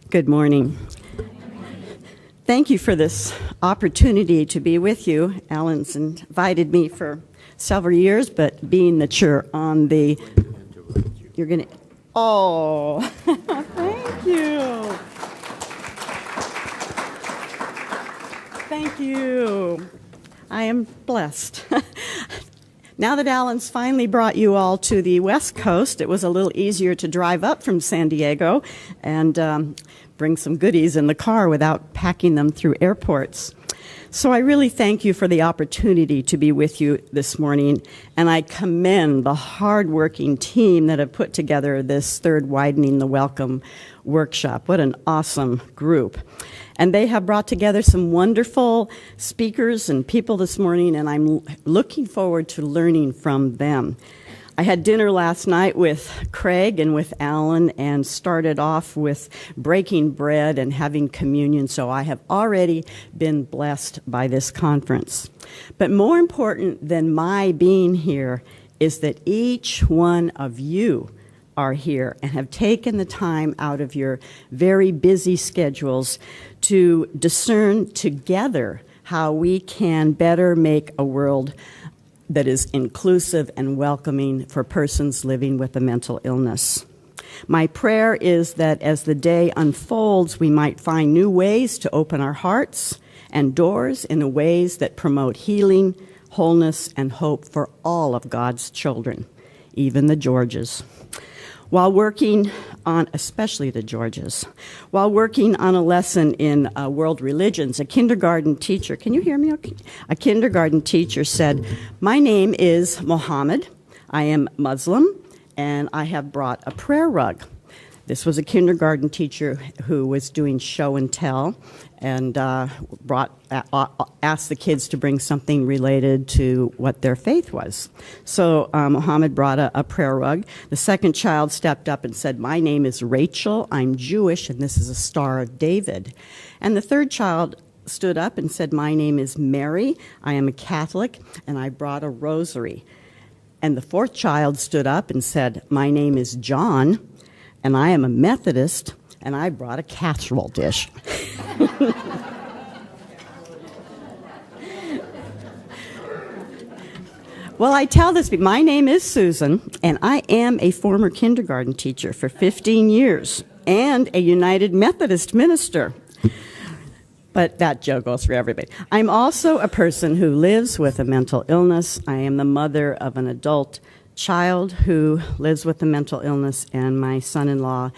Good morning. Thank you for this opportunity to be with you. Alan's invited me for several years, but being that you're on the, you're going to, oh, thank you. Thank you. I am blessed. Now that Alan's finally brought you all to the West Coast, it was a little easier to drive up from San Diego and bring some goodies in the car without packing them through airports. So I really thank you for the opportunity to be with you this morning, and I commend the hardworking team that have put together this third Widening the Welcome workshop. What an awesome group. And they have brought together some wonderful speakers and people this morning, and I'm looking forward to learning from them. I had dinner last night with Craig and with Alan and started off with breaking bread and having communion, so I have already been blessed by this conference. But more important than my being here is that each one of you are here and have taken the time out of your very busy schedules to discern together how we can better make a world that is inclusive and welcoming for persons living with a mental illness. My prayer is that as the day unfolds, we might find new ways to open our hearts and doors in ways that promote healing, wholeness, and hope for all of God's children, even the Georges. While working on, especially the Georges, while working on a lesson in world religions, a kindergarten teacher, can you hear me okay? A kindergarten teacher said, "My name is Mohammed, I am Muslim, and I have brought a prayer rug." This was a kindergarten teacher who was doing show and tell and asked the kids to bring something related to what their faith was. So Mohammed brought a prayer rug. The second child stepped up and said, "My name is Rachel, I'm Jewish, and this is a Star of David." And the third child stood up and said, "My name is Mary, I am a Catholic, and I brought a rosary." And the fourth child stood up and said, "My name is John, and I am a Methodist, and I brought a casserole dish." Well, I tell this, my name is Susan, and I am a former kindergarten teacher for 15 years and a United Methodist minister. But that joke goes for everybody. I'm also a person who lives with a mental illness. I am the mother of an adult child who lives with a mental illness, and my son-in-law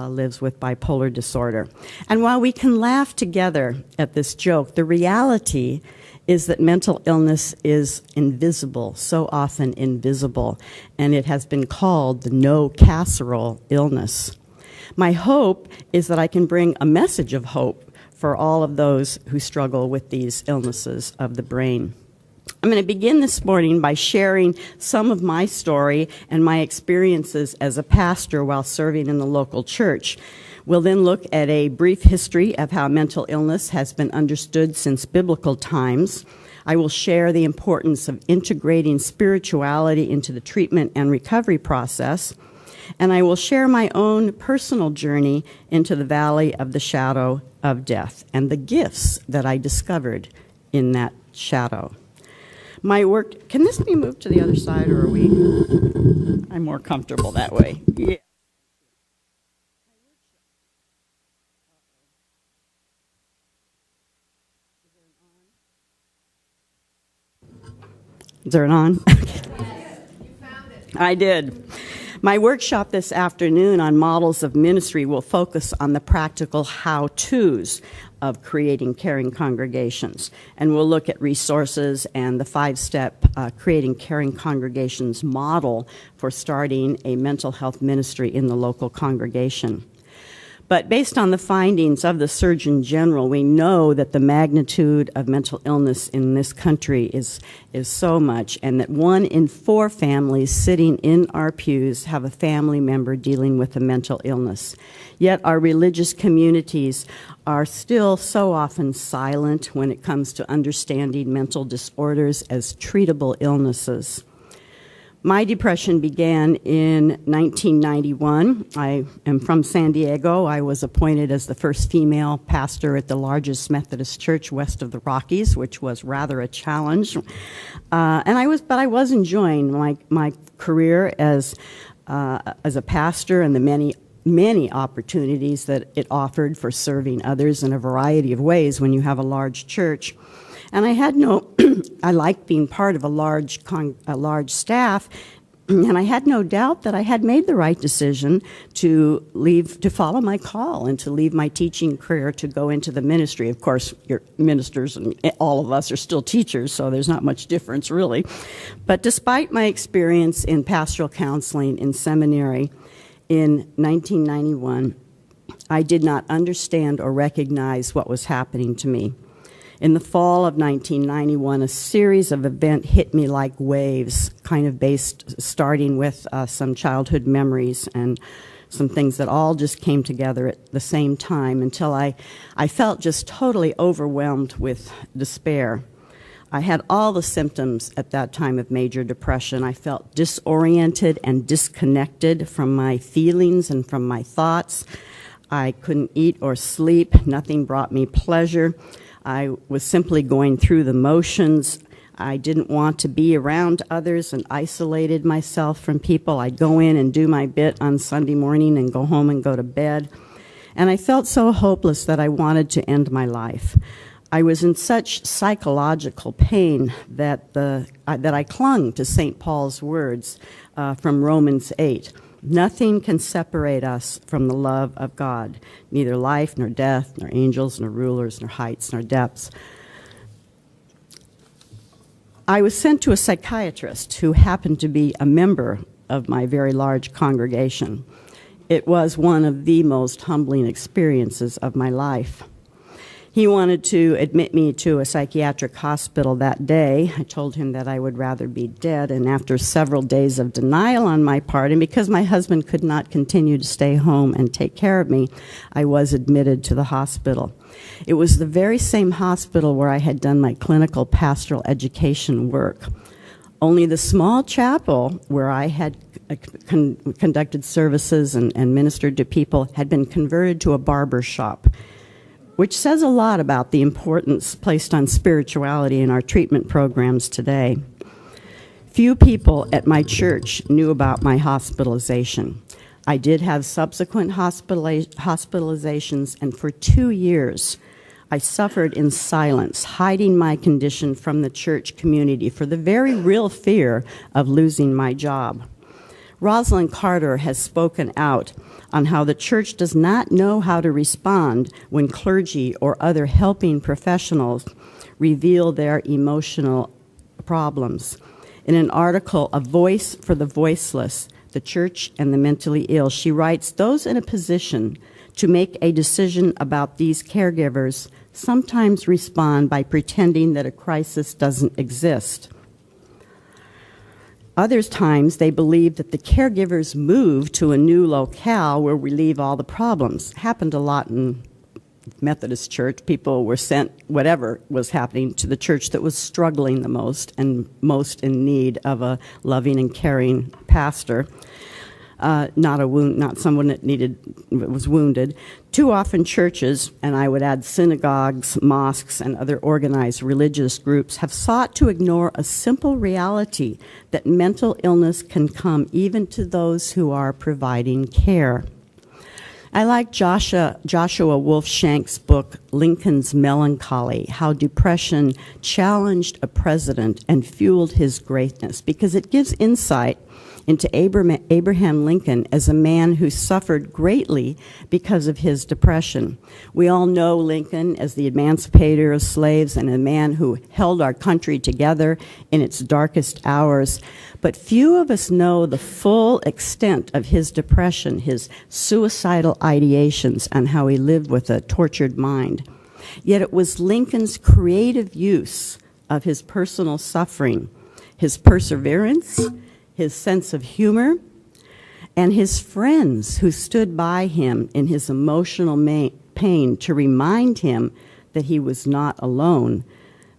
lives with bipolar disorder. And while we can laugh together at this joke, the reality is that mental illness is invisible, so often invisible, and it has been called the no casserole illness. My hope is that I can bring a message of hope for all of those who struggle with these illnesses of the brain. I'm going to begin this morning by sharing some of my story and my experiences as a pastor while serving in the local church. We'll then look at a brief history of how mental illness has been understood since biblical times. I will share the importance of integrating spirituality into the treatment and recovery process. And I will share my own personal journey into the valley of the shadow of death and the gifts that I discovered in that shadow. My work, can this be moved to the other side, or are we? I'm more comfortable that way. Yeah. Is there an on? Yes, you found it. I did. My workshop this afternoon on models of ministry will focus on the practical how-tos of creating caring congregations. And we'll look at resources and the 5-step creating caring congregations model for starting a mental health ministry in the local congregation. But based on the findings of the Surgeon General, we know that the magnitude of mental illness in this country is so much, and that 1 in 4 families sitting in our pews have a family member dealing with a mental illness. Yet our religious communities are still so often silent when it comes to understanding mental disorders as treatable illnesses. My depression began in 1991. I am from San Diego. I was appointed as the first female pastor at the largest Methodist church west of the Rockies, which was rather a challenge. But I was enjoying my career as a pastor and the many opportunities that it offered for serving others in a variety of ways when you have a large church. And I liked being part of a large staff, and I had no doubt that I had made the right decision to follow my call and to leave my teaching career to go into the ministry. Of course, your ministers and all of us are still teachers, so there's not much difference really. But despite my experience in pastoral counseling in seminary in 1991, I did not understand or recognize what was happening to me. In the fall of 1991, a series of events hit me like waves, kind of starting with some childhood memories and some things that all just came together at the same time until I felt just totally overwhelmed with despair. I had all the symptoms at that time of major depression. I felt disoriented and disconnected from my feelings and from my thoughts. I couldn't eat or sleep. Nothing brought me pleasure. I was simply going through the motions. I didn't want to be around others and isolated myself from people. I'd go in and do my bit on Sunday morning and go home and go to bed. And I felt so hopeless that I wanted to end my life. I was in such psychological pain that I clung to St. Paul's words from Romans 8. Nothing can separate us from the love of God, neither life, nor death, nor angels, nor rulers, nor heights, nor depths. I was sent to a psychiatrist who happened to be a member of my very large congregation. It was one of the most humbling experiences of my life. He wanted to admit me to a psychiatric hospital that day. I told him that I would rather be dead, and after several days of denial on my part, and because my husband could not continue to stay home and take care of me, I was admitted to the hospital. It was the very same hospital where I had done my clinical pastoral education work. Only the small chapel where I had conducted services and ministered to people had been converted to a barber shop, which says a lot about the importance placed on spirituality in our treatment programs today. Few people at my church knew about my hospitalization. I did have subsequent hospitalizations, and for 2 years, I suffered in silence, hiding my condition from the church community for the very real fear of losing my job. Rosalind Carter has spoken out on how the church does not know how to respond when clergy or other helping professionals reveal their emotional problems. In an article, A Voice for the Voiceless, the Church and the Mentally Ill, she writes, those in a position to make a decision about these caregivers sometimes respond by pretending that a crisis doesn't exist. Other times, they believe that the caregivers move to a new locale where we leave all the problems. Happened a lot in Methodist church. People were sent, whatever was happening, to the church that was struggling the most and most in need of a loving and caring pastor. Not someone that was wounded. Too often churches, and I would add synagogues, mosques, and other organized religious groups, have sought to ignore a simple reality that mental illness can come even to those who are providing care. I like Joshua Wolfshank's book, Lincoln's Melancholy, How Depression Challenged a President and Fueled His Greatness, because it gives insight into Abraham Lincoln as a man who suffered greatly because of his depression. We all know Lincoln as the emancipator of slaves and a man who held our country together in its darkest hours. But few of us know the full extent of his depression, his suicidal ideations, and how he lived with a tortured mind. Yet it was Lincoln's creative use of his personal suffering, his perseverance, his sense of humor, and his friends who stood by him in his emotional pain to remind him that he was not alone,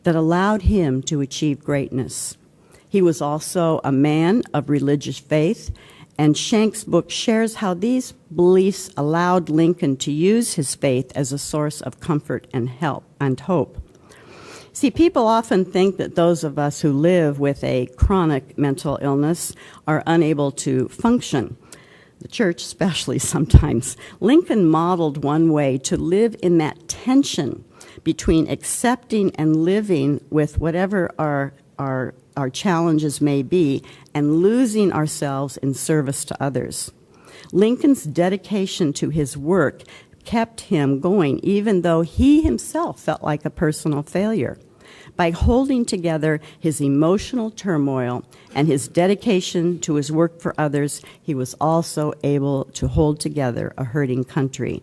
that allowed him to achieve greatness. He was also a man of religious faith, and Shank's book shares how these beliefs allowed Lincoln to use his faith as a source of comfort and help and hope. See, people often think that those of us who live with a chronic mental illness are unable to function. The church especially sometimes. Lincoln modeled one way to live in that tension between accepting and living with whatever our challenges may be and losing ourselves in service to others. Lincoln's dedication to his work kept him going even though he himself felt like a personal failure. By holding together his emotional turmoil and his dedication to his work for others, he was also able to hold together a hurting country.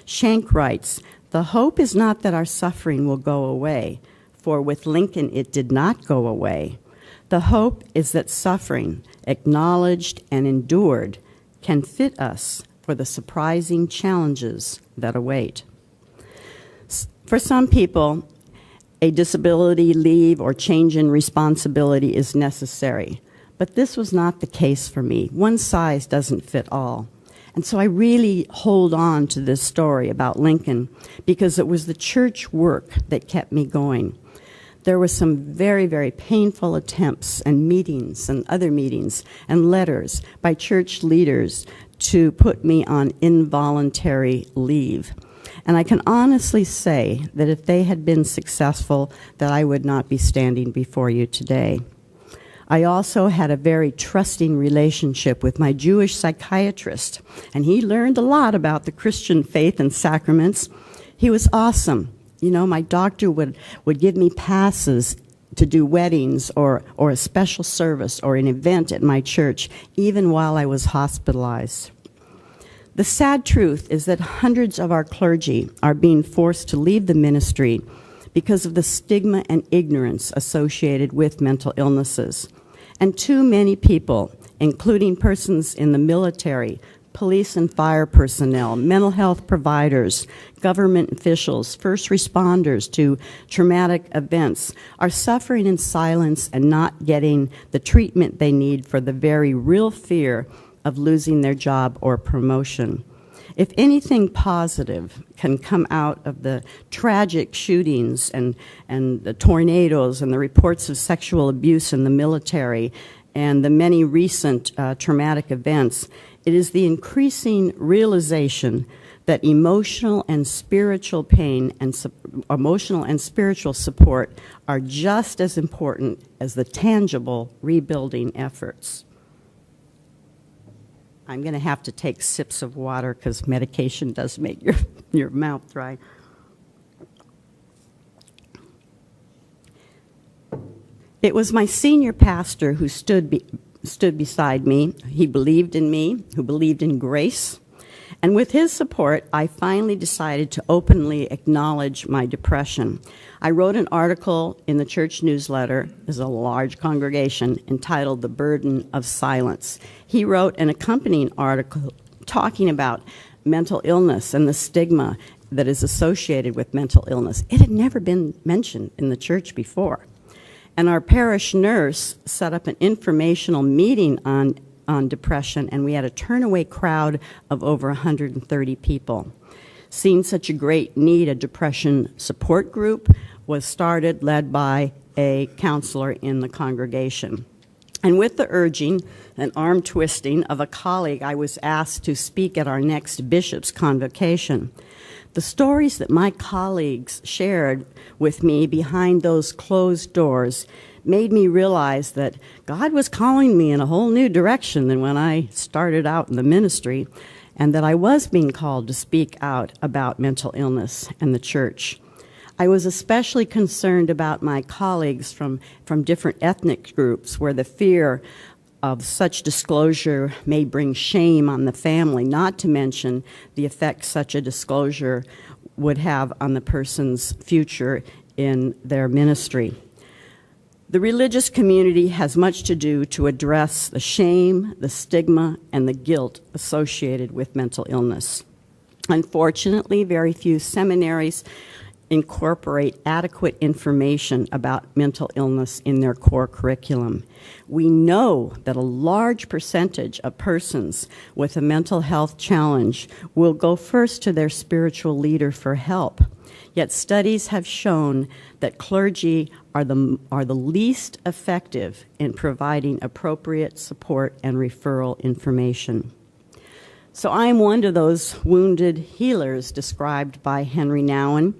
Shank writes, "The hope is not that our suffering will go away, for with Lincoln it did not go away. The hope is that suffering, acknowledged and endured, can fit us for the surprising challenges that await." For some people, a disability leave or change in responsibility is necessary, but this was not the case for me. One size doesn't fit all. And so I really hold on to this story about Lincoln because it was the church work that kept me going. There were some very, very painful attempts and meetings and other meetings and letters by church leaders to put me on involuntary leave. And I can honestly say that if they had been successful, that I would not be standing before you today. I also had a very trusting relationship with my Jewish psychiatrist, and he learned a lot about the Christian faith and sacraments. He was awesome. You know, my doctor would give me passes to do weddings or a special service or an event at my church, even while I was hospitalized. The sad truth is that hundreds of our clergy are being forced to leave the ministry because of the stigma and ignorance associated with mental illnesses. And too many people, including persons in the military, police and fire personnel, mental health providers, government officials, first responders to traumatic events, are suffering in silence and not getting the treatment they need for the very real fear of losing their job or promotion. If anything positive can come out of the tragic shootings and the tornadoes and the reports of sexual abuse in the military and the many recent traumatic events, it is the increasing realization that emotional and spiritual pain and emotional and spiritual support are just as important as the tangible rebuilding efforts. I'm going to have to take sips of water because medication does make your mouth dry. It was my senior pastor who stood beside me. He believed in me, who believed in grace. And with his support, I finally decided to openly acknowledge my depression. I wrote an article in the church newsletter, as a large congregation, entitled "The Burden of Silence." He wrote an accompanying article talking about mental illness and the stigma that is associated with mental illness. It had never been mentioned in the church before. And our parish nurse set up an informational meeting on depression, and we had a turnaway crowd of over 130 people. Seeing such a great need, a depression support group was started, led by a counselor in the congregation. And with the urging and arm twisting of a colleague, I was asked to speak at our next bishop's convocation. The stories that my colleagues shared with me behind those closed doors made me realize that God was calling me in a whole new direction than when I started out in the ministry, and that I was being called to speak out about mental illness and the church. I was especially concerned about my colleagues from different ethnic groups where the fear of such disclosure may bring shame on the family, not to mention the effect such a disclosure would have on the person's future in their ministry. The religious community has much to do to address the shame, the stigma, and the guilt associated with mental illness. Unfortunately, very few seminaries incorporate adequate information about mental illness in their core curriculum. We know that a large percentage of persons with a mental health challenge will go first to their spiritual leader for help. Yet studies have shown that clergy are the least effective in providing appropriate support and referral information. So I'm one of those wounded healers described by Henry Nouwen.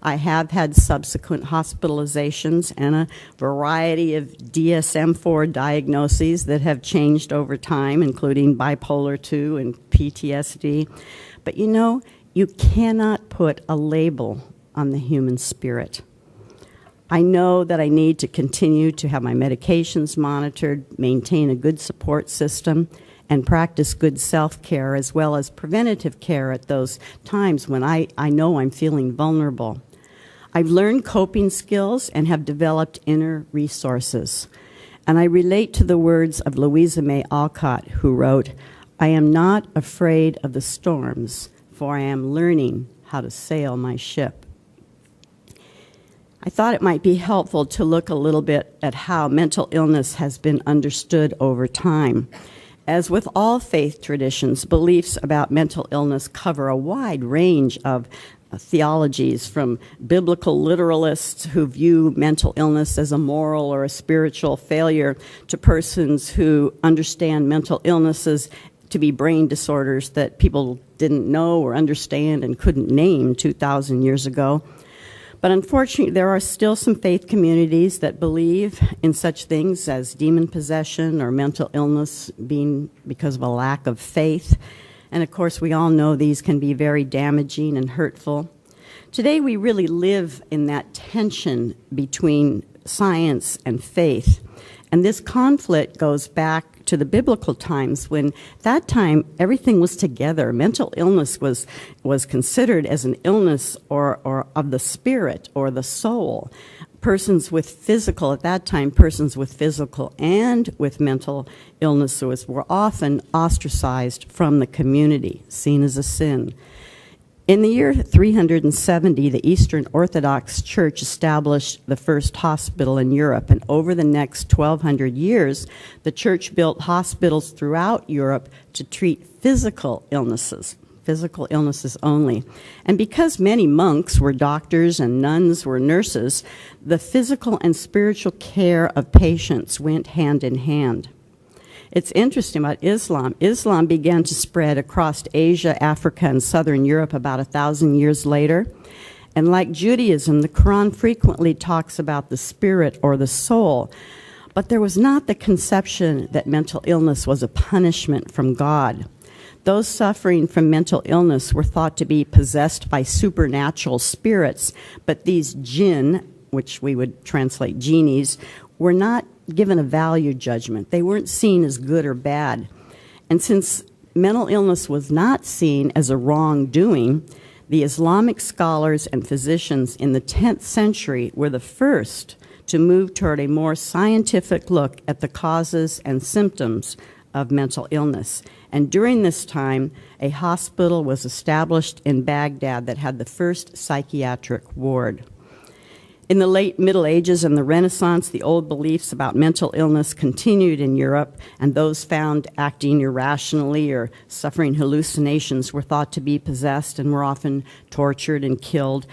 I have had subsequent hospitalizations and a variety of DSM-4 diagnoses that have changed over time, including bipolar II and PTSD. But you know, you cannot put a label on the human spirit. I know that I need to continue to have my medications monitored, maintain a good support system, and practice good self-care as well as preventative care at those times when I know I'm feeling vulnerable. I've learned coping skills and have developed inner resources. And I relate to the words of Louisa May Alcott, who wrote, "I am not afraid of the storms, for I am learning how to sail my ship." I thought it might be helpful to look a little bit at how mental illness has been understood over time. As with all faith traditions, beliefs about mental illness cover a wide range of theologies, from biblical literalists who view mental illness as a moral or a spiritual failure to persons who understand mental illnesses to be brain disorders that people didn't know or understand and couldn't name 2,000 years ago. But unfortunately, there are still some faith communities that believe in such things as demon possession or mental illness being because of a lack of faith. And of course, we all know these can be very damaging and hurtful. Today, we really live in that tension between science and faith. And this conflict goes back to the biblical times when that time everything was together. Mental illness was considered as an illness or of the spirit or the soul. Persons with physical and with mental illnesses were often ostracized from the community, seen as a sin. In the year 370, the Eastern Orthodox Church established the first hospital in Europe, and over the next 1,200 years, the church built hospitals throughout Europe to treat physical illnesses only. And because many monks were doctors and nuns were nurses, the physical and spiritual care of patients went hand in hand. It's interesting about Islam. Islam began to spread across Asia, Africa, and southern Europe about 1,000 years later. And like Judaism, the Quran frequently talks about the spirit or the soul. But there was not the conception that mental illness was a punishment from God. Those suffering from mental illness were thought to be possessed by supernatural spirits, but these jinn, which we would translate genies, were not given a value judgment. They weren't seen as good or bad. And since mental illness was not seen as a wrongdoing, the Islamic scholars and physicians in the 10th century were the first to move toward a more scientific look at the causes and symptoms of mental illness. And during this time, a hospital was established in Baghdad that had the first psychiatric ward. In the late Middle Ages and the Renaissance, the old beliefs about mental illness continued in Europe, and those found acting irrationally or suffering hallucinations were thought to be possessed and were often tortured and killed.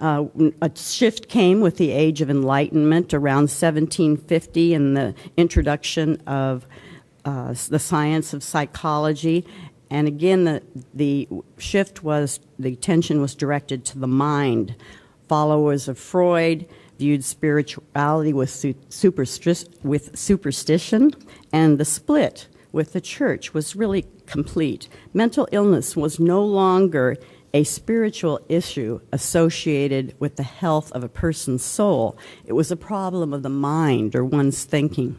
A shift came with the Age of Enlightenment around 1750 and the introduction of the science of psychology. And again, the shift was, the attention was directed to the mind. Followers of Freud viewed spirituality with superstition, and the split with the church was really complete. Mental illness was no longer a spiritual issue associated with the health of a person's soul. It was a problem of the mind or one's thinking.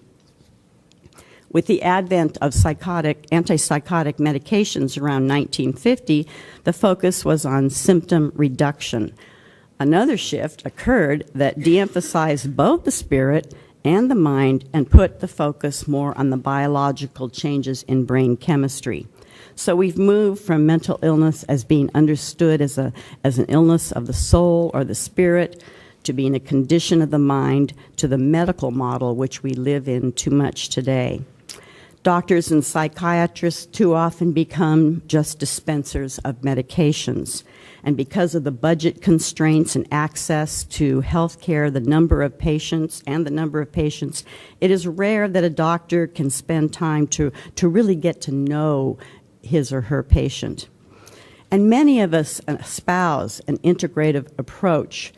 With the advent of antipsychotic medications around 1950, the focus was on symptom reduction. Another shift occurred that de-emphasized both the spirit and the mind and put the focus more on the biological changes in brain chemistry. So we've moved from mental illness as being understood as an illness of the soul or the spirit, to being a condition of the mind, to the medical model which we live in too much today. Doctors and psychiatrists too often become just dispensers of medications. And because of the budget constraints and access to health care, the number of patients, it is rare that a doctor can spend time to really get to know his or her patient. And many of us espouse an integrative approach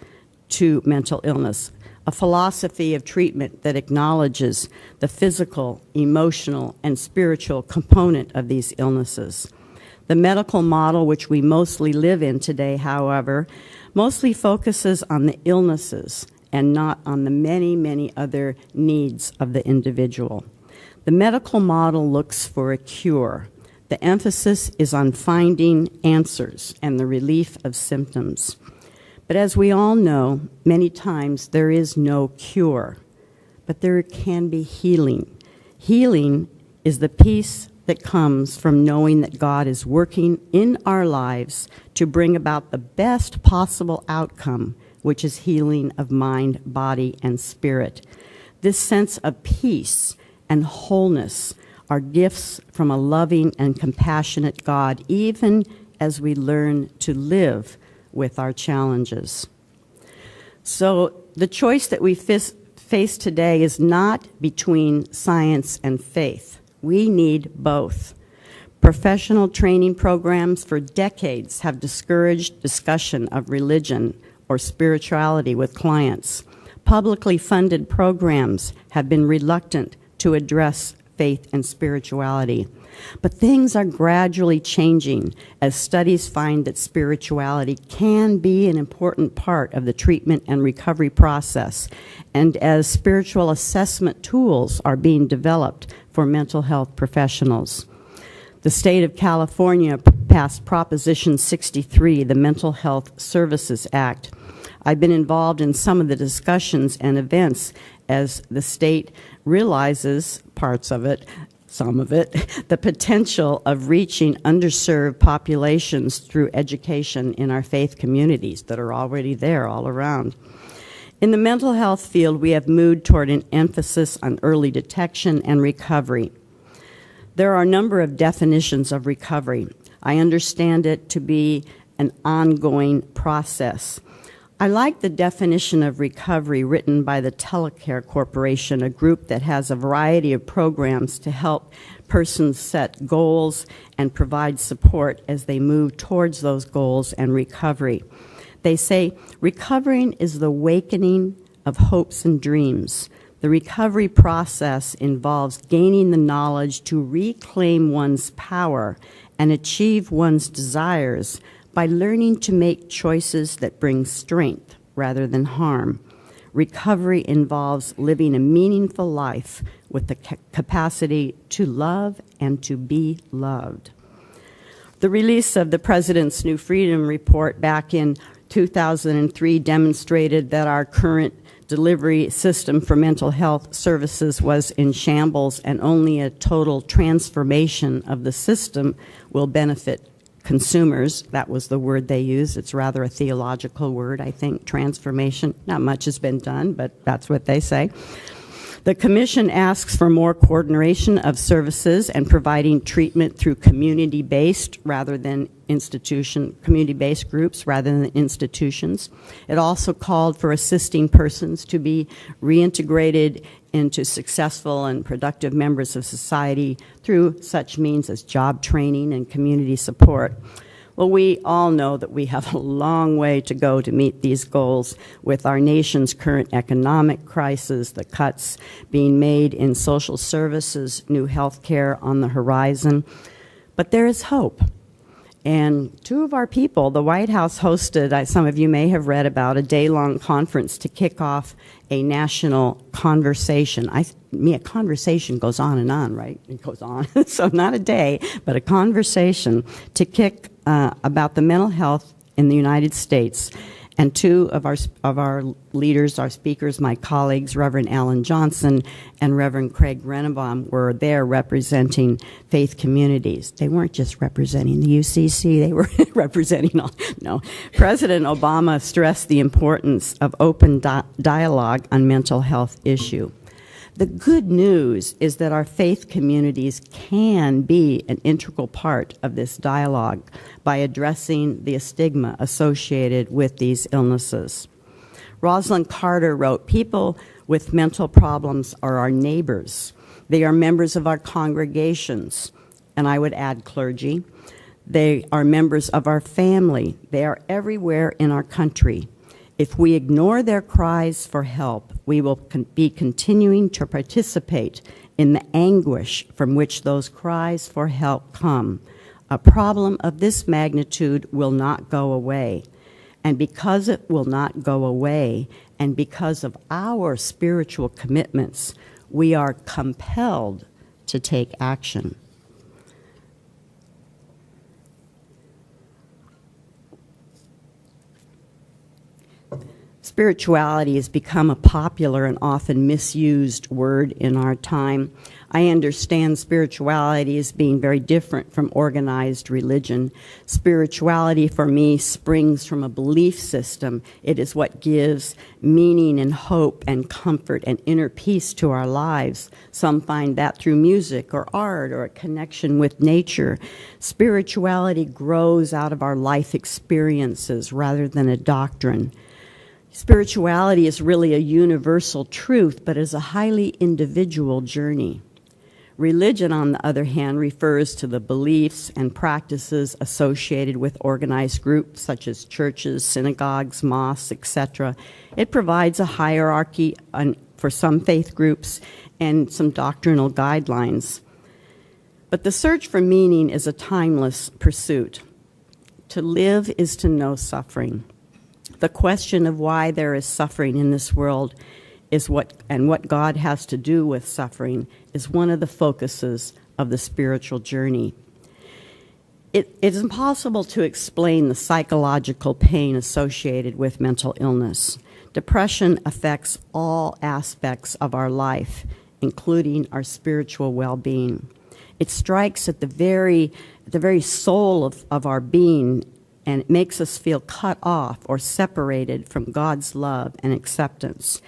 to mental illness, a philosophy of treatment that acknowledges the physical, emotional, and spiritual component of these illnesses. The medical model which we mostly live in today, however, mostly focuses on the illnesses and not on the many, many other needs of the individual. The medical model looks for a cure. The emphasis is on finding answers and the relief of symptoms. But as we all know, many times there is no cure, but there can be healing. Healing is the peace that comes from knowing that God is working in our lives to bring about the best possible outcome, which is healing of mind, body, and spirit. This sense of peace and wholeness are gifts from a loving and compassionate God, even as we learn to live with our challenges. So the choice that we face today is not between science and faith. We need both. Professional training programs for decades have discouraged discussion of religion or spirituality with clients. Publicly funded programs have been reluctant to address faith and spirituality. But things are gradually changing as studies find that spirituality can be an important part of the treatment and recovery process, and as spiritual assessment tools are being developed for mental health professionals. The state of California passed Proposition 63, the Mental Health Services Act. I've been involved in some of the discussions and events as the state realizes some of it, the potential of reaching underserved populations through education in our faith communities that are already there all around. In the mental health field, we have moved toward an emphasis on early detection and recovery. There are a number of definitions of recovery. I understand it to be an ongoing process. I like the definition of recovery written by the Telecare Corporation, a group that has a variety of programs to help persons set goals and provide support as they move towards those goals and recovery. They say, recovering is the awakening of hopes and dreams. The recovery process involves gaining the knowledge to reclaim one's power and achieve one's desires by learning to make choices that bring strength rather than harm. Recovery involves living a meaningful life with the capacity to love and to be loved. The release of the President's New Freedom Report back in 2003 demonstrated that our current delivery system for mental health services was in shambles, and only a total transformation of the system will benefit consumers. That was the word they used. It's rather a theological word, I think, transformation. Not much has been done, but that's what they say. The Commission asks for more coordination of services and providing treatment through community-based groups rather than institutions. It also called for assisting persons to be reintegrated into successful and productive members of society through such means as job training and community support. Well, we all know that we have a long way to go to meet these goals with our nation's current economic crisis, the cuts being made in social services, new health care on the horizon. But there is hope. And two of our people, the White House hosted, some of you may have read about, a day-long conference to kick off a national conversation. A conversation goes on and on, right? It goes on. So not a day, but a conversation to kick about the mental health in the United States And two of our leaders, our speakers, my colleagues, Reverend Alan Johnson and Reverend Craig Rennebaum, were there representing faith communities. They weren't just representing the UCC, they were representing all. No. President Obama stressed the importance of open dialogue on mental health issue. The good news is that our faith communities can be an integral part of this dialogue by addressing the stigma associated with these illnesses. Rosalind Carter wrote, "People with mental problems are our neighbors. They are members of our congregations," and I would add clergy. They are members of our family. They are everywhere in our country. If we ignore their cries for help, we will be continuing to participate in the anguish from which those cries for help come. A problem of this magnitude will not go away. And because it will not go away, and because of our spiritual commitments, we are compelled to take action. Spirituality has become a popular and often misused word in our time. I understand spirituality as being very different from organized religion. Spirituality for me springs from a belief system. It is what gives meaning and hope and comfort and inner peace to our lives. Some find that through music or art or a connection with nature. Spirituality grows out of our life experiences rather than a doctrine. Spirituality is really a universal truth, but is a highly individual journey. Religion, on the other hand, refers to the beliefs and practices associated with organized groups such as churches, synagogues, mosques, etc. It provides a hierarchy for some faith groups and some doctrinal guidelines. But the search for meaning is a timeless pursuit. To live is to know suffering. The question of why there is suffering in this world is what God has to do with suffering is one of the focuses of the spiritual journey. It is impossible to explain the psychological pain associated with mental illness. Depression affects all aspects of our life, including our spiritual well-being. It strikes at the very soul of our being, and it makes us feel cut off or separated from God's love and acceptance.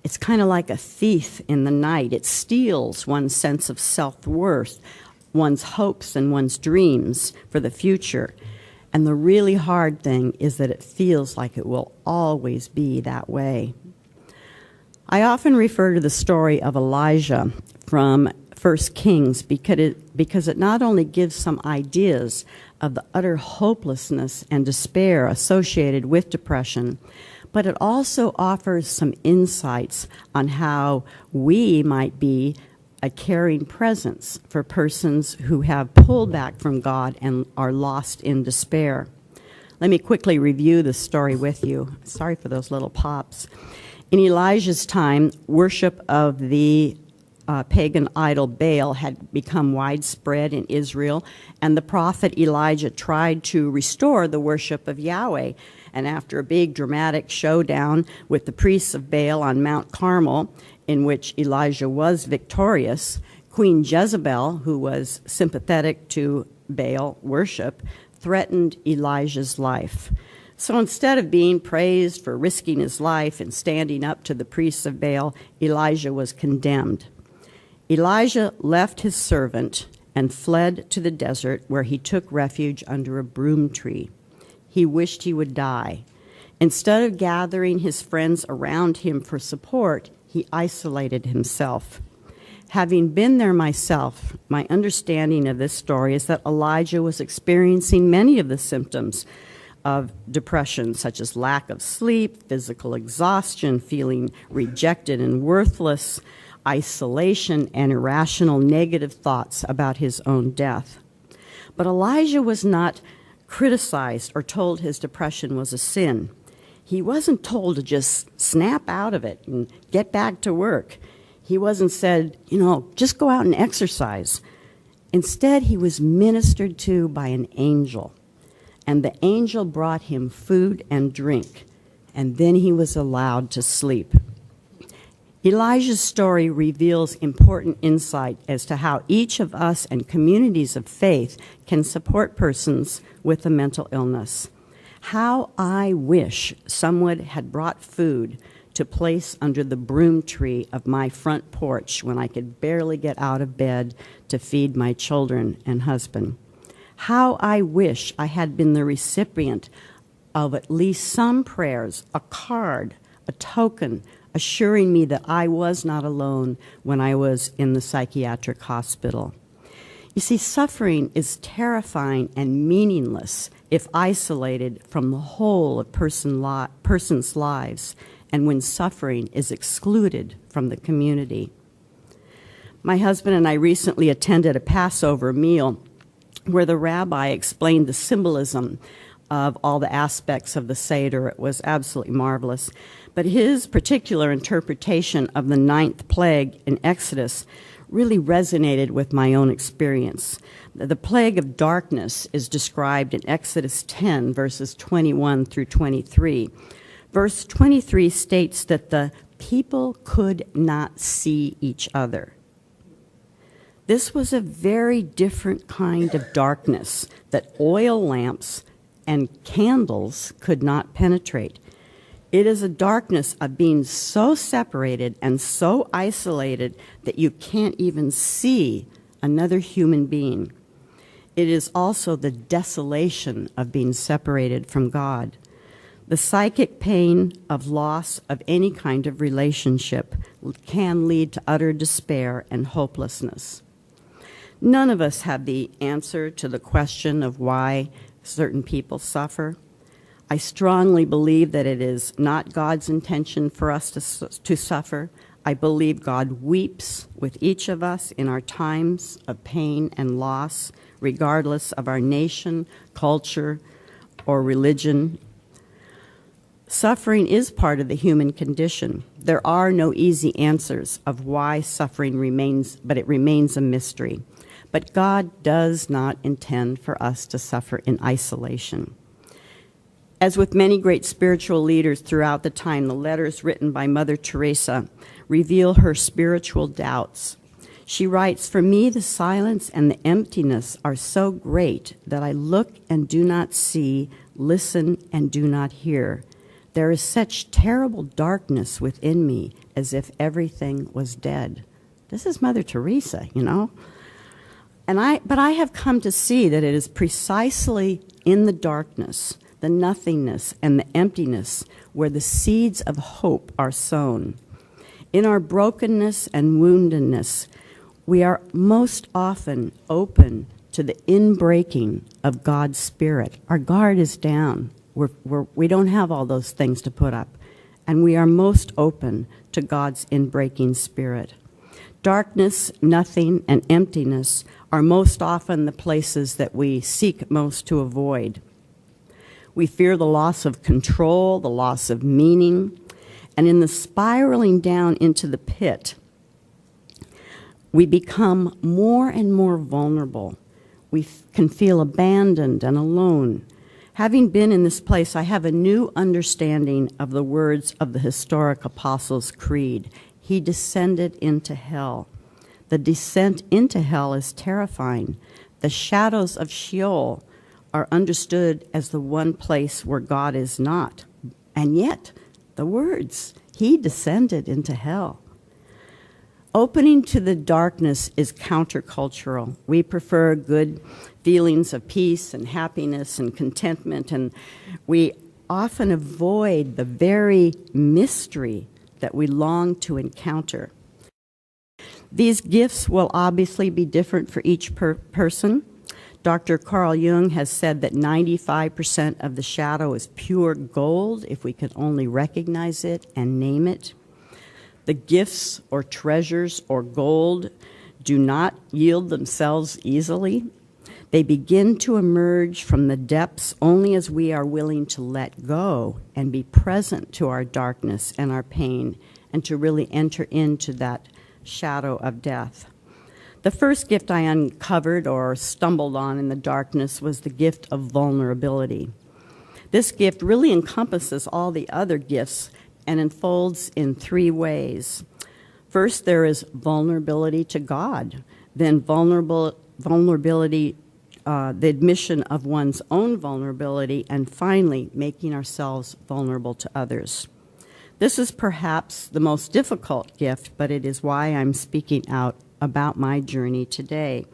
It's kind of like a thief in the night. It steals one's sense of self-worth, one's hopes and one's dreams for the future. And the really hard thing is that it feels like it will always be that way. I often refer to the story of Elijah from 1 Kings because it not only gives some ideas of the utter hopelessness and despair associated with depression, but it also offers some insights on how we might be a caring presence for persons who have pulled back from God and are lost in despair. Let me quickly review the story with you. Sorry for those little pops. In Elijah's time, worship of the pagan idol Baal had become widespread in Israel, and the prophet Elijah tried to restore the worship of Yahweh. And after a big dramatic showdown with the priests of Baal on Mount Carmel, in which Elijah was victorious, Queen Jezebel, who was sympathetic to Baal worship, threatened Elijah's life. So instead of being praised for risking his life and standing up to the priests of Baal, Elijah was condemned. Elijah left his servant and fled to the desert, where he took refuge under a broom tree. He wished he would die. Instead of gathering his friends around him for support, he isolated himself. Having been there myself, my understanding of this story is that Elijah was experiencing many of the symptoms of depression, such as lack of sleep, physical exhaustion, feeling rejected and worthless, isolation, and irrational negative thoughts about his own death. But Elijah was not criticized or told his depression was a sin. He wasn't told to just snap out of it and get back to work. He wasn't said, just go out and exercise. Instead, he was ministered to by an angel, and the angel brought him food and drink and then he was allowed to sleep. Elijah's story reveals important insight as to how each of us and communities of faith can support persons with a mental illness. How I wish someone had brought food to place under the broom tree of my front porch when I could barely get out of bed to feed my children and husband. How I wish I had been the recipient of at least some prayers, a card, a token, assuring me that I was not alone when I was in the psychiatric hospital. You see, suffering is terrifying and meaningless if isolated from the whole of person's lives, and when suffering is excluded from the community. My husband and I recently attended a Passover meal where the rabbi explained the symbolism of all the aspects of the Seder. It was absolutely marvelous. But his particular interpretation of the 9th plague in Exodus really resonated with my own experience. The plague of darkness is described in Exodus 10, verses 21 through 23. Verse 23 states that the people could not see each other. This was a very different kind of darkness that oil lamps and candles could not penetrate. It is a darkness of being so separated and so isolated that you can't even see another human being. It is also the desolation of being separated from God. The psychic pain of loss of any kind of relationship can lead to utter despair and hopelessness. None of us have the answer to the question of why certain people suffer. I strongly believe that it is not God's intention for us to suffer. I believe God weeps with each of us in our times of pain and loss, regardless of our nation, culture, or religion. Suffering is part of the human condition. There are no easy answers of why suffering remains, but it remains a mystery. But God does not intend for us to suffer in isolation. As with many great spiritual leaders throughout the time, the letters written by Mother Teresa reveal her spiritual doubts. She writes, "For me, the silence and the emptiness are so great that I look and do not see, listen and do not hear. There is such terrible darkness within me as if everything was dead." This is Mother Teresa, you know. But I have come to see that it is precisely in the darkness, the nothingness, and the emptiness where the seeds of hope are sown. In our brokenness and woundedness, we are most often open to the inbreaking of God's Spirit. Our guard is down. We don't have all those things to put up, and we are most open to God's inbreaking Spirit. Darkness, nothing, and emptiness are most often the places that we seek most to avoid. We fear the loss of control, the loss of meaning, and in the spiraling down into the pit, we become more and more vulnerable. We can feel abandoned and alone. Having been in this place, I have a new understanding of the words of the historic Apostles' Creed. He descended into hell. The descent into hell is terrifying. The shadows of Sheol are understood as the one place where God is not. And yet, the words, he descended into hell. Opening to the darkness is countercultural. We prefer good feelings of peace and happiness and contentment, and we often avoid the very mystery that we long to encounter. These gifts will obviously be different for each person. Dr. Carl Jung has said that 95% of the shadow is pure gold if we can only recognize it and name it. The gifts or treasures or gold do not yield themselves easily. They begin to emerge from the depths only as we are willing to let go and be present to our darkness and our pain and to really enter into that shadow of death. The first gift I uncovered or stumbled on in the darkness was the gift of vulnerability. This gift really encompasses all the other gifts and unfolds in three ways. First, there is vulnerability to God, then vulnerability, the admission of one's own vulnerability, and finally, making ourselves vulnerable to others. This is perhaps the most difficult gift, but it is why I'm speaking out about my journey today.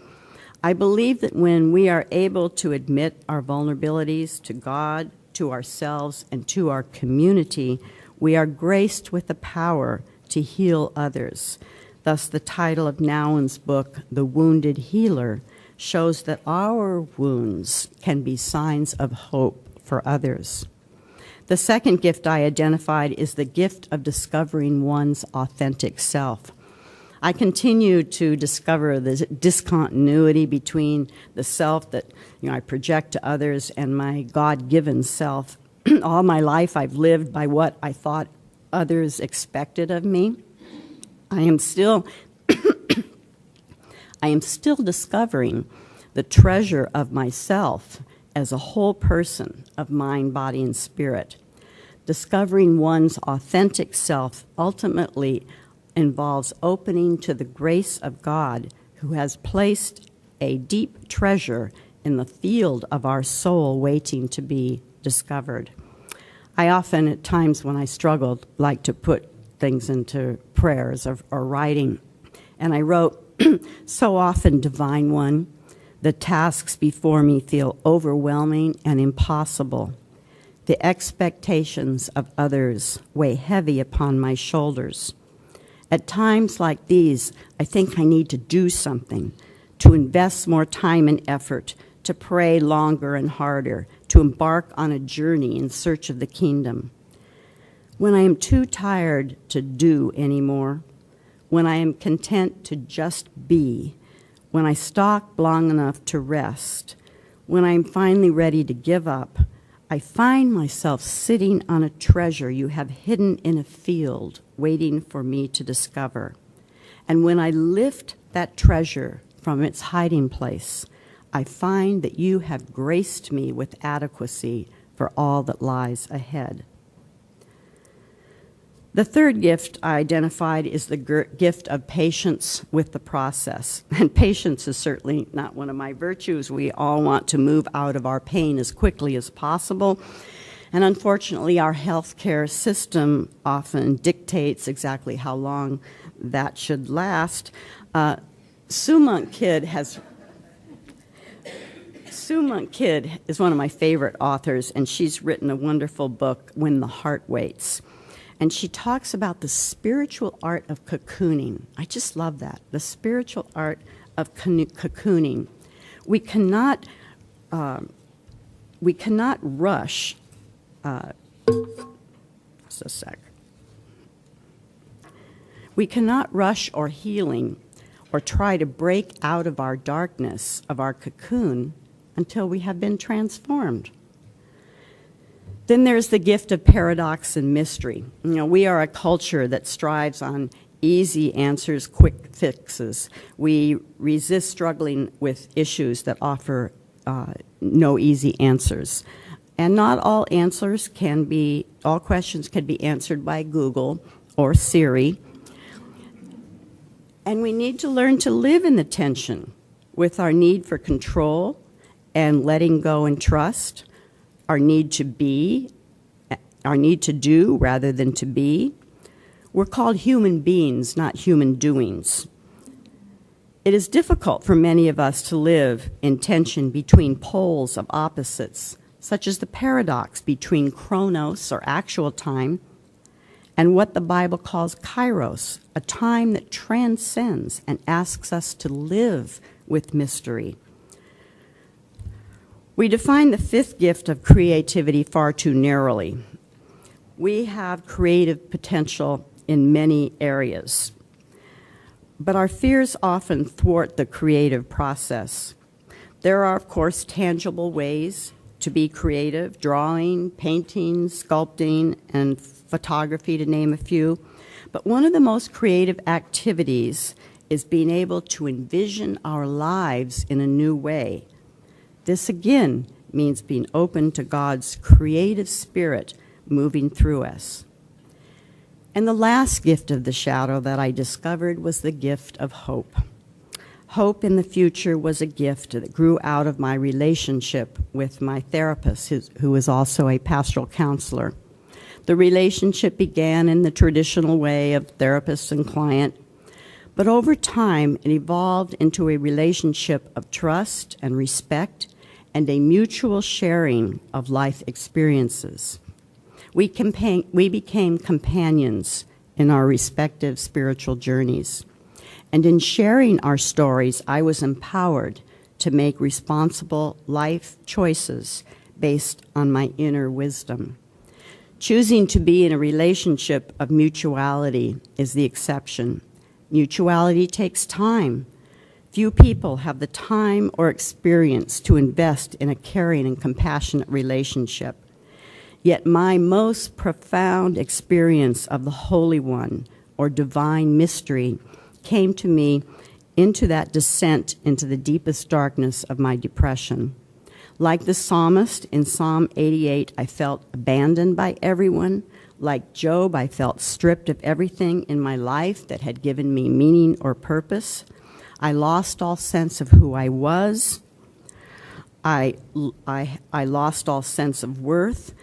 I believe that when we are able to admit our vulnerabilities to God, to ourselves, and to our community, we are graced with the power to heal others. Thus, the title of Nouwen's book, The Wounded Healer, shows that our wounds can be signs of hope for others. The second gift I identified is the gift of discovering one's authentic self. I continue to discover the discontinuity between the self that I project to others and my God-given self. All my life I've lived by what I thought others expected of me. I am still discovering the treasure of myself as a whole person of mind, body, and spirit. Discovering one's authentic self ultimately involves opening to the grace of God, who has placed a deep treasure in the field of our soul waiting to be discovered. I often, at times when I struggled, like to put things into prayers or writing. And I wrote, "So often, Divine One, the tasks before me feel overwhelming and impossible. The expectations of others weigh heavy upon my shoulders. At times like these, I think I need to do something, to invest more time and effort, to pray longer and harder, to embark on a journey in search of the kingdom. When I am too tired to do anymore, when I am content to just be, when I stop long enough to rest, when I am finally ready to give up, I find myself sitting on a treasure you have hidden in a field, waiting for me to discover. And when I lift that treasure from its hiding place, I find that you have graced me with adequacy for all that lies ahead." The third gift I identified is the gift of patience with the process. And patience is certainly not one of my virtues. We all want to move out of our pain as quickly as possible. And unfortunately, our healthcare system often dictates exactly how long that should last. Sue Monk Kidd is one of my favorite authors, and she's written a wonderful book, When the Heart Waits. And she talks about the spiritual art of cocooning. I just love that, the spiritual art of cocooning. We cannot rush. Just a sec. We cannot rush our healing or try to break out of our darkness, of our cocoon, until we have been transformed. Then there's the gift of paradox and mystery. We are a culture that strives on easy answers, quick fixes. We resist struggling with issues that offer no easy answers. And not all questions can be answered by Google or Siri. And we need to learn to live in the tension with our need for control and letting go and trust, our need to be, our need to do rather than to be. We're called human beings, not human doings. It is difficult for many of us to live in tension between poles of opposites, such as the paradox between chronos, or actual time, and what the Bible calls kairos, a time that transcends and asks us to live with mystery. We define the fifth gift of creativity far too narrowly. We have creative potential in many areas, but our fears often thwart the creative process. There are, of course, tangible ways to be creative: drawing, painting, sculpting, and photography, to name a few. But one of the most creative activities is being able to envision our lives in a new way. This, again, means being open to God's creative spirit moving through us. And the last gift of the shadow that I discovered was the gift of hope. Hope in the future was a gift that grew out of my relationship with my therapist, who was also a pastoral counselor. The relationship began in the traditional way of therapist and client, but over time it evolved into a relationship of trust and respect and a mutual sharing of life experiences. We became companions in our respective spiritual journeys. And in sharing our stories, I was empowered to make responsible life choices based on my inner wisdom. Choosing to be in a relationship of mutuality is the exception. Mutuality takes time. Few people have the time or experience to invest in a caring and compassionate relationship. Yet my most profound experience of the Holy One, or divine mystery, came to me into that descent into the deepest darkness of my depression. Like the psalmist in Psalm 88, I felt abandoned by everyone. Like Job, I felt stripped of everything in my life that had given me meaning or purpose. I lost all sense of who I was. I lost all sense of worth.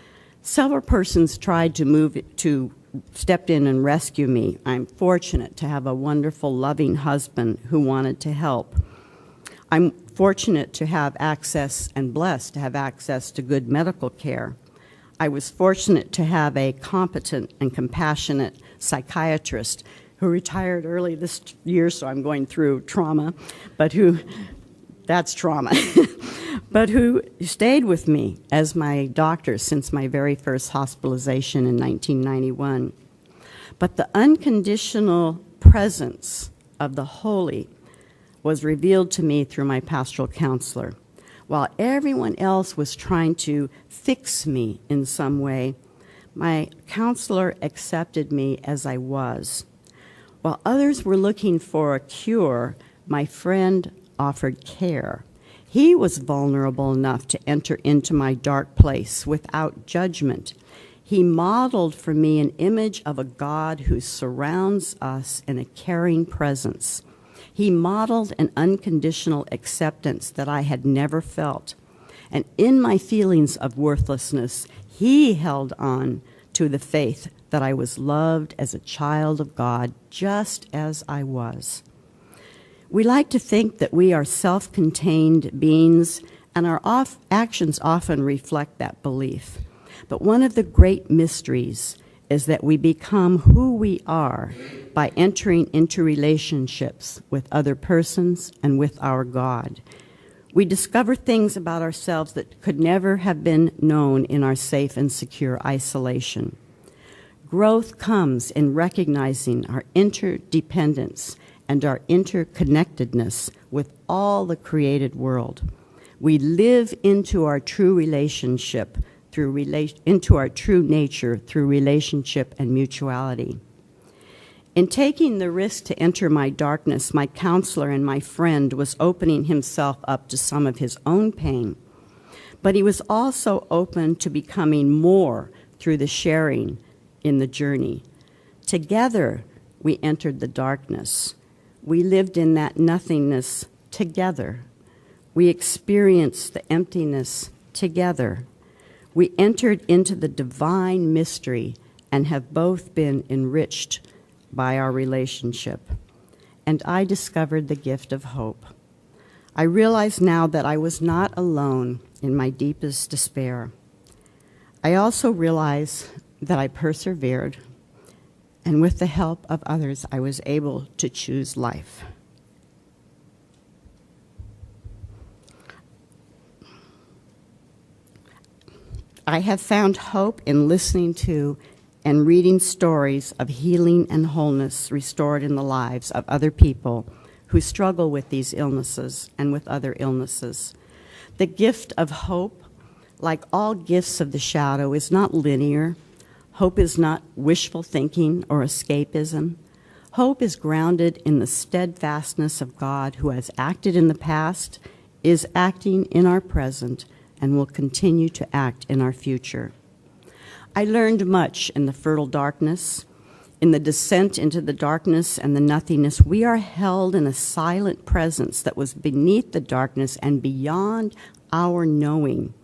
Several persons tried to step in and rescue me. I'm fortunate to have a wonderful, loving husband who wanted to help. I'm fortunate to have access and blessed to have access to good medical care. I was fortunate to have a competent and compassionate psychiatrist who retired early this year, so I'm going through trauma, but that's trauma, but who stayed with me as my doctor since my very first hospitalization in 1991. But the unconditional presence of the holy was revealed to me through my pastoral counselor. While everyone else was trying to fix me in some way, my counselor accepted me as I was. While others were looking for a cure, my friend offered care. He was vulnerable enough to enter into my dark place without judgment. He modeled for me an image of a God who surrounds us in a caring presence. He modeled an unconditional acceptance that I had never felt. And in my feelings of worthlessness, he held on to the faith that I was loved as a child of God, just as I was. We like to think that we are self-contained beings, and our actions often reflect that belief. But one of the great mysteries is that we become who we are by entering into relationships with other persons and with our God. We discover things about ourselves that could never have been known in our safe and secure isolation. Growth comes in recognizing our interdependence and our interconnectedness with all the created world. We live into our true relationship into our true nature through relationship and mutuality. In taking the risk to enter my darkness, my counselor and my friend was opening himself up to some of his own pain, but he was also open to becoming more through the sharing in the journey. Together, we entered the darkness. We lived in that nothingness together. We experienced the emptiness together. We entered into the divine mystery and have both been enriched by our relationship. And I discovered the gift of hope. I realize now that I was not alone in my deepest despair. I also realize that I persevered, and with the help of others, I was able to choose life. I have found hope in listening to and reading stories of healing and wholeness restored in the lives of other people who struggle with these illnesses and with other illnesses. The gift of hope, like all gifts of the shadow, is not linear. Hope is not wishful thinking or escapism. Hope is grounded in the steadfastness of God who has acted in the past, is acting in our present, and will continue to act in our future. I learned much in the fertile darkness. In the descent into the darkness and the nothingness, we are held in a silent presence that was beneath the darkness and beyond our knowing.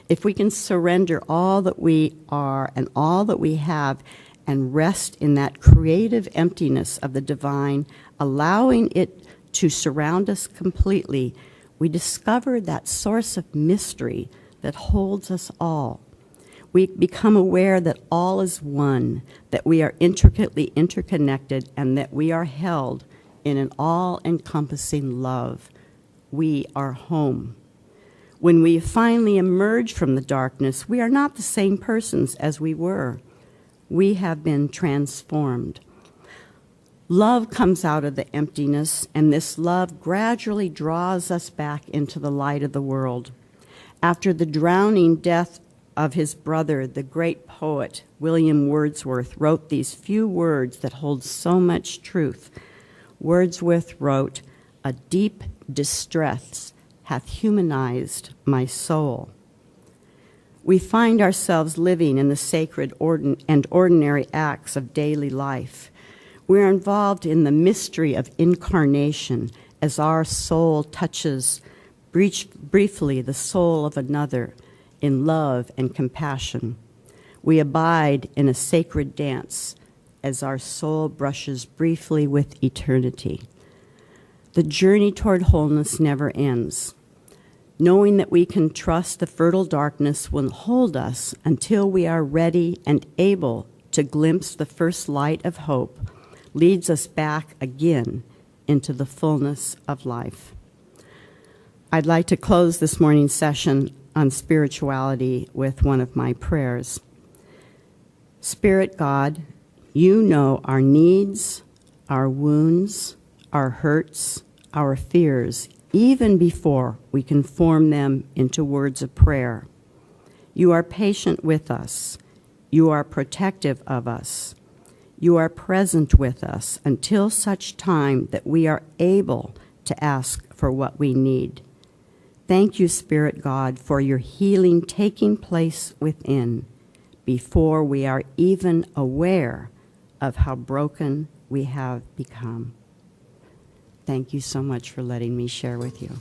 If we can surrender all that we are and all that we have and rest in that creative emptiness of the divine, allowing it to surround us completely, we discover that source of mystery that holds us all. We become aware that all is one, that we are intricately interconnected, and that we are held in an all-encompassing love. We are home. When we finally emerge from the darkness, we are not the same persons as we were. We have been transformed. Love comes out of the emptiness, and this love gradually draws us back into the light of the world. After the drowning death of his brother, the great poet William Wordsworth wrote these few words that hold so much truth. Wordsworth wrote, "A deep distress hath humanized my soul." We find ourselves living in the sacred and ordinary acts of daily life. We're involved in the mystery of incarnation as our soul touches briefly the soul of another in love and compassion. We abide in a sacred dance as our soul brushes briefly with eternity. The journey toward wholeness never ends. Knowing that we can trust the fertile darkness will hold us until we are ready and able to glimpse the first light of hope leads us back again into the fullness of life. I'd like to close this morning's session on spirituality with one of my prayers. Spirit God, you know our needs, our wounds, our hurts, our fears, even before we can form them into words of prayer. You are patient with us. You are protective of us. You are present with us until such time that we are able to ask for what we need. Thank you, Spirit God, for your healing taking place within before we are even aware of how broken we have become. Thank you so much for letting me share with you.